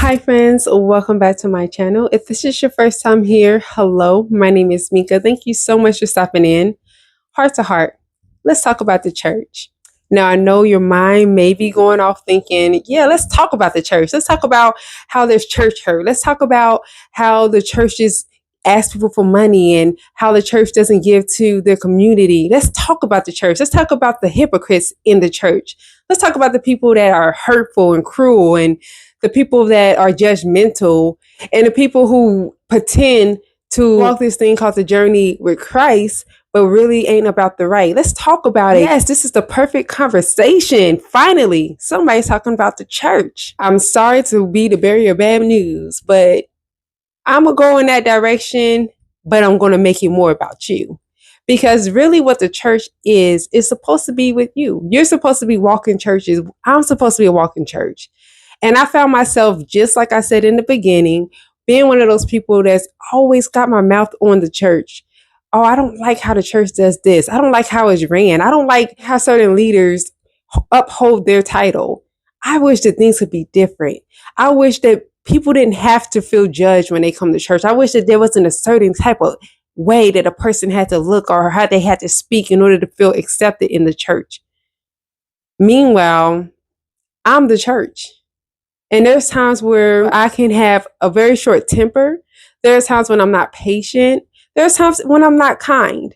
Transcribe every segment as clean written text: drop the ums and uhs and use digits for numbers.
Hi friends, welcome back to my channel. If this is your first time here, hello, my name is Mika. Thank you so much for stopping in. Heart to heart, let's talk about the church. Now I know your mind may be going off thinking, yeah, let's talk about the church. Let's talk about how there's church hurt. Let's talk about how the churches ask people for money and how the church doesn't give to their community. Let's talk about the church. Let's talk about the hypocrites in the church. Let's talk about the people that are hurtful and cruel and the people that are judgmental and the people who pretend to walk this thing called the journey with Christ, but really ain't about the right. Let's talk about it. Yes, this is the perfect conversation. Finally, somebody's talking about the church. I'm sorry to be the bearer of bad news, but I'm going to go in that direction, but I'm going to make it more about you. Because really what the church is supposed to be with you. You're supposed to be walking churches. I'm supposed to be a walking church. And I found myself, just like I said in the beginning, being one of those people that's always got my mouth on the church. Oh, I don't like how the church does this. I don't like how it's ran. I don't like how certain leaders uphold their title. I wish that things could be different. I wish that people didn't have to feel judged when they come to church. I wish that there wasn't a certain type of way that a person had to look or how they had to speak in order to feel accepted in the church. Meanwhile, I'm the church. And there's times where I can have a very short temper. There's times when I'm not patient. There's times when I'm not kind.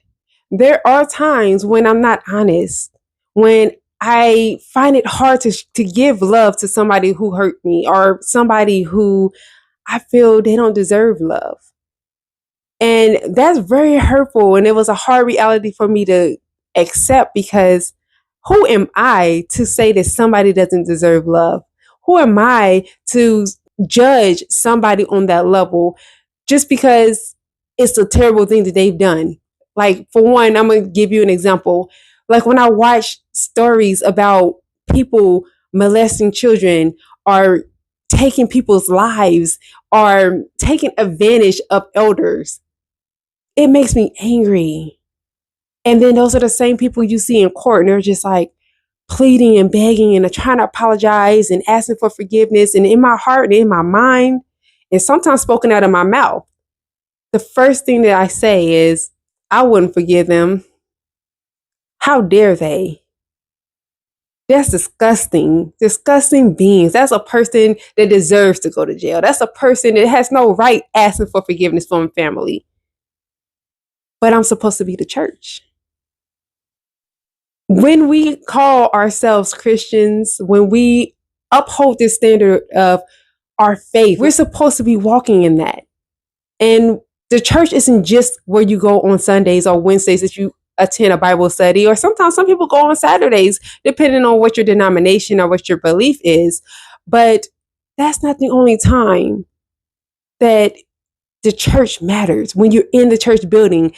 There are times when I'm not honest, when I find it hard to give love to somebody who hurt me or somebody who I feel they don't deserve love. And that's very hurtful. And it was a hard reality for me to accept because who am I to say that somebody doesn't deserve love? Who am I to judge somebody on that level just because it's a terrible thing that they've done? Like, for one, I'm going to give you an example. Like when I watch stories about people molesting children or taking people's lives or taking advantage of elders, it makes me angry. And then those are the same people you see in court and they're just like, pleading and begging and trying to apologize and asking for forgiveness. And in my heart and in my mind, and sometimes spoken out of my mouth, the first thing that I say is, I wouldn't forgive them. How dare they? That's disgusting. Disgusting beings. That's a person that deserves to go to jail. That's a person that has no right asking for forgiveness from family. But I'm supposed to be the church. When we call ourselves Christians, when we uphold this standard of our faith, we're supposed to be walking in that. And the church isn't just where you go on Sundays or Wednesdays that you attend a Bible study, or sometimes some people go on Saturdays, depending on what your denomination or what your belief is. But that's not the only time that the church matters. When you're in the church building,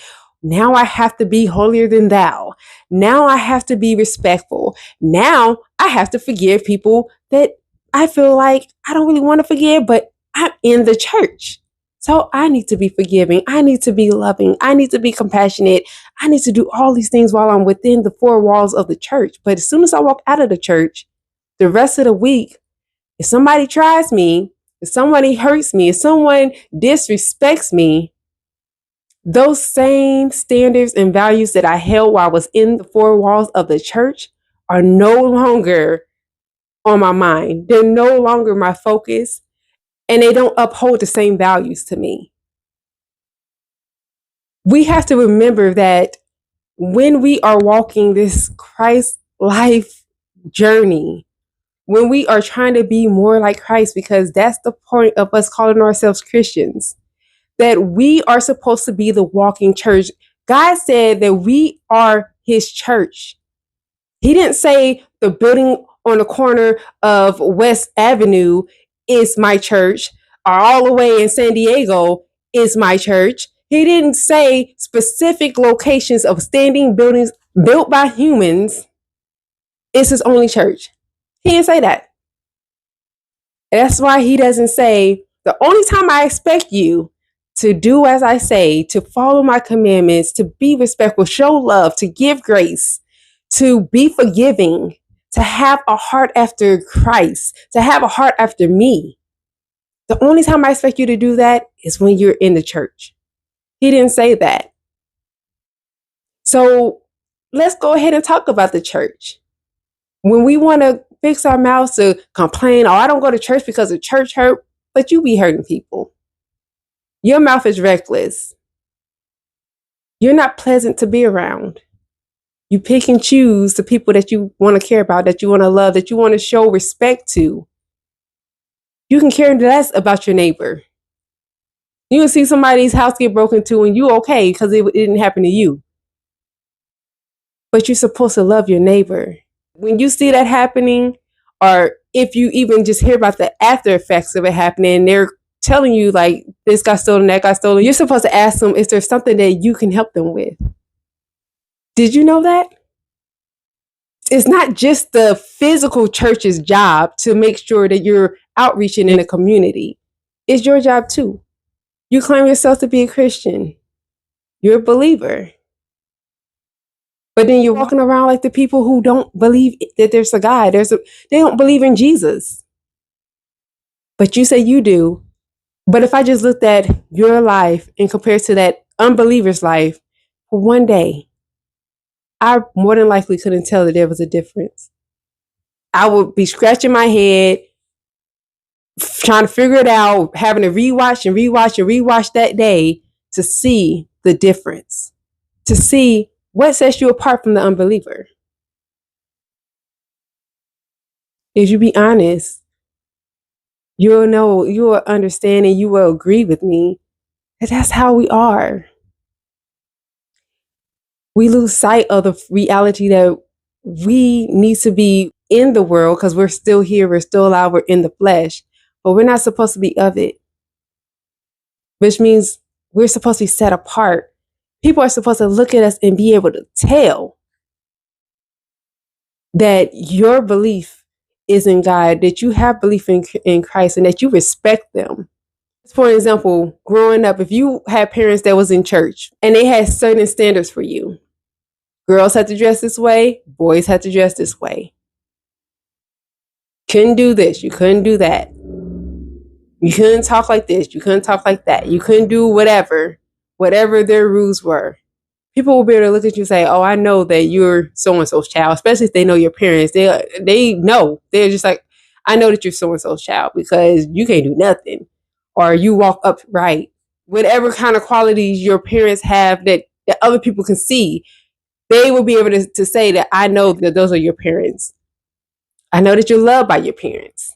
now I have to be holier than thou. Now I have to be respectful. Now I have to forgive people that I feel like I don't really want to forgive, but I'm in the church. So I need to be forgiving. I need to be loving. I need to be compassionate. I need to do all these things while I'm within the four walls of the church. But as soon as I walk out of the church, the rest of the week, if somebody tries me, if somebody hurts me, if someone disrespects me, those same standards and values that I held while I was in the four walls of the church are no longer on my mind. They're no longer my focus, and they don't uphold the same values to me. We have to remember that when we are walking this Christ life journey, when we are trying to be more like Christ, because that's the point of us calling ourselves Christians, that we are supposed to be the walking church. God said that we are his church. He didn't say the building on the corner of West Avenue is my church, or all the way in San Diego is my church. He didn't say specific locations of standing buildings built by humans is his only church. He didn't say that. That's why he doesn't say, the only time I expect you to do as I say, to follow my commandments, to be respectful, show love, to give grace, to be forgiving, to have a heart after Christ, to have a heart after me, The only time I expect you to do that is when you're in the church. He didn't say that. So let's go ahead and talk about the church. When we want to fix our mouths to complain, oh, I don't go to church because the church hurt, but you be hurting people. Your mouth is reckless. You're not pleasant to be around. You pick and choose the people that you want to care about, that you want to love, that you want to show respect to. You can care less about your neighbor. You can see somebody's house get broken into and you okay because it didn't happen to you. But you're supposed to love your neighbor. When you see that happening, or if you even just hear about the after effects of it happening, they're telling you like this got stolen, that got stolen, you're supposed to ask them, is there something that you can help them with? Did you know that? It's not just the physical church's job to make sure that you're outreaching in the community. It's your job too. You claim yourself to be a Christian. You're a believer. But then you're walking around like the people who don't believe that there's a God. They don't believe in Jesus. But you say you do. But if I just looked at your life and compared to that unbeliever's life for one day, I more than likely couldn't tell that there was a difference. I would be scratching my head, trying to figure it out, having to rewatch that day to see the difference, to see what sets you apart from the unbeliever. If you be honest, you'll know, you will understand, and you will agree with me that that's how we are. We lose sight of the reality that we need to be in the world because we're still here, we're still alive, we're in the flesh, but we're not supposed to be of it, which means we're supposed to be set apart. People are supposed to look at us and be able to tell that your belief is in God, that you have belief in Christ, and that you respect them. For example, growing up, if you had parents that was in church and they had certain standards for you, girls had to dress this way, boys had to dress this way. Couldn't do this, you couldn't do that. You couldn't talk like this, you couldn't talk like that. You couldn't do whatever their rules were. People will be able to look at you and say, oh, I know that you're so-and-so's child, especially if they know your parents. They know. They're just like, I know that you're so-and-so's child because you can't do nothing. Or you walk upright. Whatever kind of qualities your parents have that other people can see, they will be able to say that I know that those are your parents. I know that you're loved by your parents.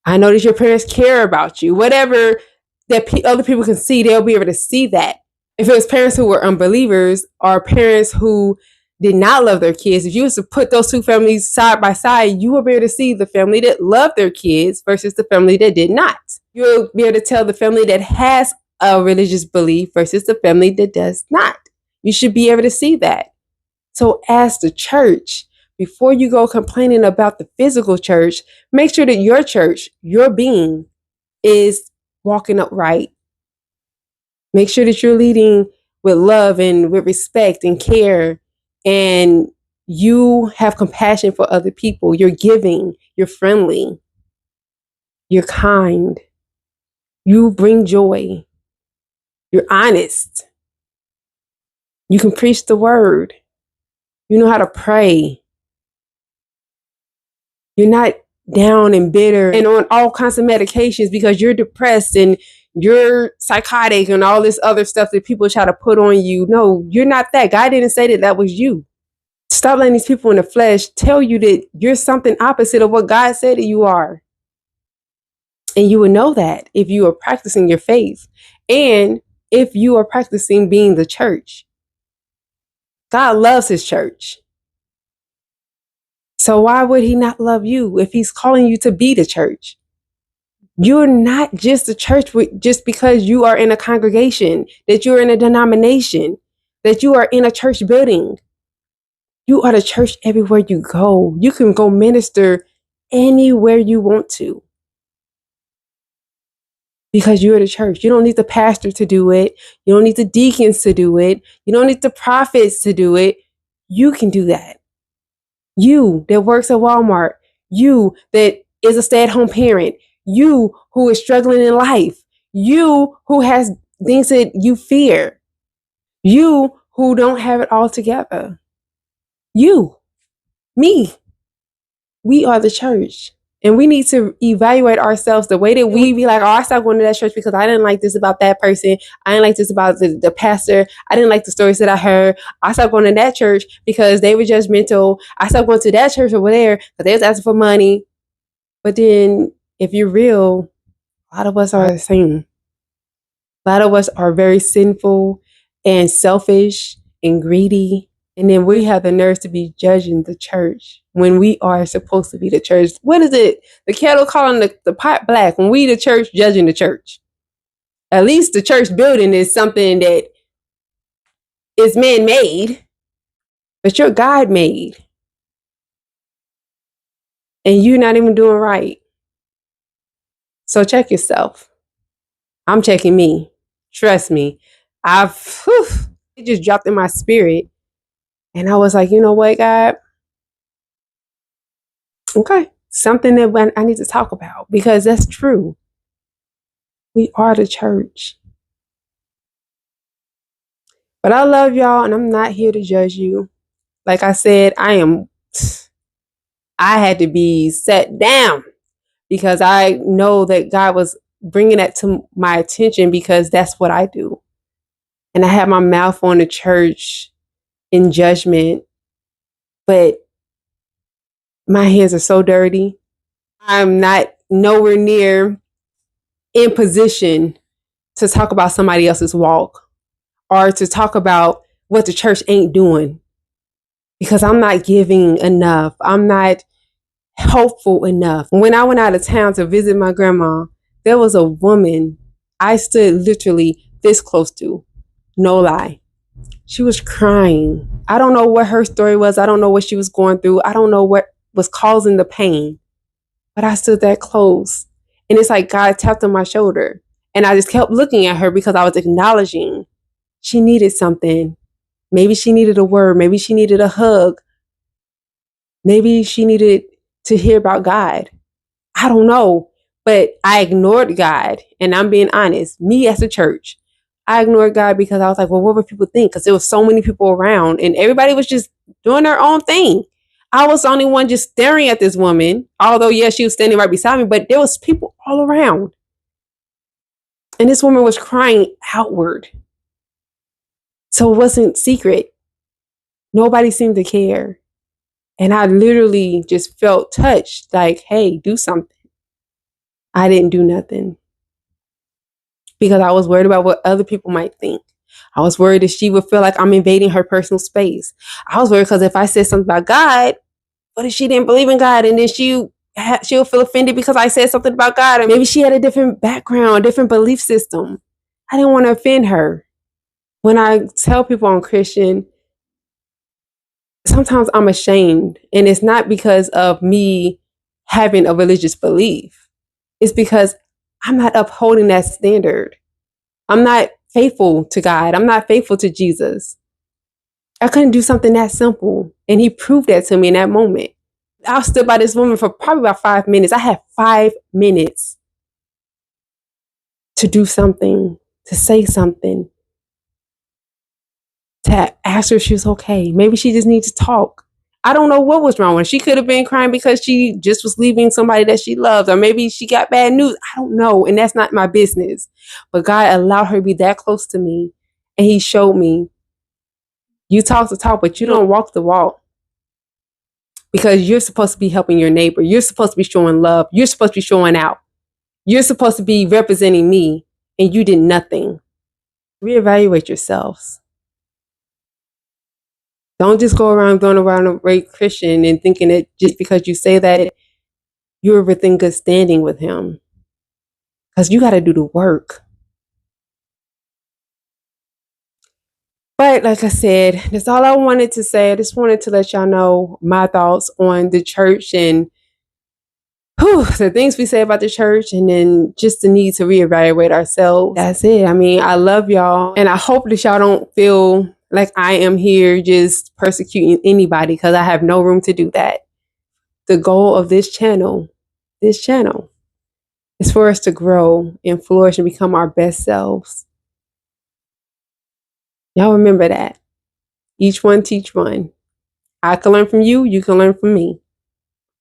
I know that your parents care about you. Whatever that other people can see, they'll be able to see that. If it was parents who were unbelievers or parents who did not love their kids, if you was to put those two families side by side, you will be able to see the family that loved their kids versus the family that did not. You'll be able to tell the family that has a religious belief versus the family that does not. You should be able to see that. So as the church, before you go complaining about the physical church, make sure that your church, your being, is walking upright. Make sure that you're leading with love and with respect and care, and you have compassion for other people. You're giving, you're friendly, you're kind, you bring joy, you're honest, you can preach the word, you know how to pray. You're not down and bitter and on all kinds of medications because you're depressed and you're psychotic and all this other stuff that people try to put on you. No, you're not that. God didn't say that was you. Stop letting these people in the flesh tell you that you're something opposite of what God said that you are. And you would know that if you are practicing your faith and if you are practicing being the church. God loves his church. So why would he not love you if he's calling you to be the church? You're not just a church just because you are in a congregation, that you're in a denomination, that you are in a church building. You are the church everywhere you go. You can go minister anywhere you want to because you're the church. You don't need the pastor to do it. You don't need the deacons to do it. You don't need the prophets to do it. You can do that. You that works at Walmart, you that is a stay-at-home parent, You who is struggling in life. You who has things that you fear. You who don't have it all together. You, me, we are the church. And we need to evaluate ourselves the way that we be like, oh, I stopped going to that church because I didn't like this about that person. I didn't like this about the pastor. I didn't like the stories that I heard. I stopped going to that church because they were judgmental. I stopped going to that church over there because they was asking for money. But then if you're real, a lot of us are the same. A lot of us are very sinful and selfish and greedy. And then we have the nerve to be judging the church when we are supposed to be the church. What is it? The kettle calling the pot black when we the church judging the church. At least the church building is something that is man-made, but you're God-made. And you're not even doing right. So check yourself. I'm checking me. Trust me. It just dropped in my spirit. And I was like, you know what, God? Okay. Something that I need to talk about because that's true. We are the church. But I love y'all and I'm not here to judge you. Like I said, I had to be set down because I know that God was bringing that to my attention because that's what I do. And I had my mouth on the church in judgment, but my hands are so dirty. I'm not nowhere near in position to talk about somebody else's walk or to talk about what the church ain't doing because I'm not giving enough. I'm not helpful enough. When I went out of town to visit my grandma, there was a woman I stood literally this close to. No lie. She was crying. I don't know what her story was. I don't know what she was going through. I don't know what was causing the pain. But I stood that close. And it's like God tapped on my shoulder. And I just kept looking at her because I was acknowledging she needed something. Maybe she needed a word. Maybe she needed a hug. Maybe she needed to hear about God. I don't know. But I ignored God. And I'm being honest. Me as a church. I ignored God because I was like, well, what would people think? Because there was so many people around and everybody was just doing their own thing. I was the only one just staring at this woman. Although, yeah, she was standing right beside me, but there was people all around. And this woman was crying outward. So it wasn't secret. Nobody seemed to care. And I literally just felt touched like, hey, do something. I didn't do nothing. Because I was worried about what other people might think. I was worried that she would feel like I'm invading her personal space. I was worried because if I said something about God, what if she didn't believe in God and then she'll feel offended because I said something about God and maybe she had a different background, a different belief system. I didn't want to offend her. When I tell people I'm Christian, sometimes I'm ashamed. And it's not because of me having a religious belief. It's because I'm not upholding that standard. I'm not faithful to God. I'm not faithful to Jesus. I couldn't do something that simple. And he proved that to me in that moment. I stood by this woman for probably about 5 minutes. I had 5 minutes to do something, to say something, to ask her if she was okay. Maybe she just needs to talk. I don't know what was wrong with her. She could have been crying because she just was leaving somebody that she loves, or maybe she got bad news. I don't know. And that's not my business. But God allowed her to be that close to me. And he showed me, you talk the talk, but you don't walk the walk. Because you're supposed to be helping your neighbor. You're supposed to be showing love. You're supposed to be showing out. You're supposed to be representing me. And you did nothing. Reevaluate yourselves. Don't just go around going around a great Christian and thinking that just because you say that, you're within good standing with him. Because you got to do the work. But like I said, that's all I wanted to say. I just wanted to let y'all know my thoughts on the church and the things we say about the church, and then just the need to reevaluate ourselves. That's it. I mean, I love y'all. And I hope that y'all don't feel like I am here just persecuting anybody, because I have no room to do that. The goal of this channel is It's for us to grow and flourish and become our best selves. Y'all remember that. Each one teach one. I can learn from you, you can learn from me.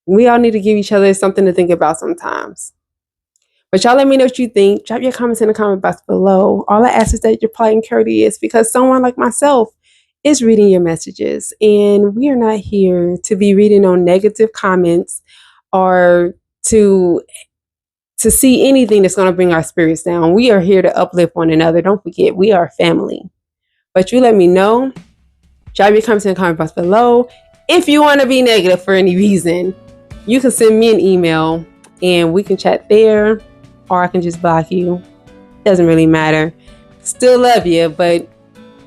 We all need to give each other something to think about sometimes. But y'all let me know what you think. Drop your comments in the comment box below. All I ask is that you're polite and courteous, because someone like myself is reading your messages. And we are not here to be reading on negative comments or to see anything that's going to bring our spirits down. We are here to uplift one another. Don't forget, we are family. But you let me know. Drop your comments in the comment box below. If you want to be negative for any reason, you can send me an email and we can chat there, or I can just block you. Doesn't really matter. Still love you, but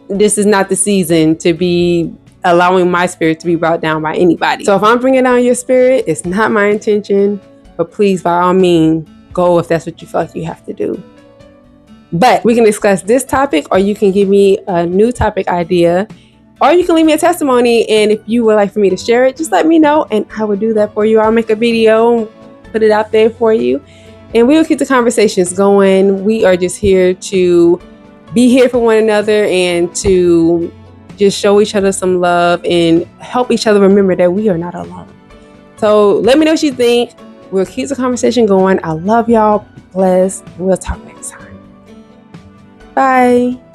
this is not the season to be allowing my spirit to be brought down by anybody. So if I'm bringing down your spirit, it's not my intention, but please, by all means, go if that's what you feel like you have to do. But we can discuss this topic, or you can give me a new topic idea, or you can leave me a testimony. And if you would like for me to share it, just let me know and I will do that for you. I'll make a video, put it out there for you, and we will keep the conversations going. We are just here to be here for one another and to just show each other some love and help each other remember that we are not alone. So let me know what you think. We'll keep the conversation going. I love y'all. Be blessed. We'll talk next time. Bye.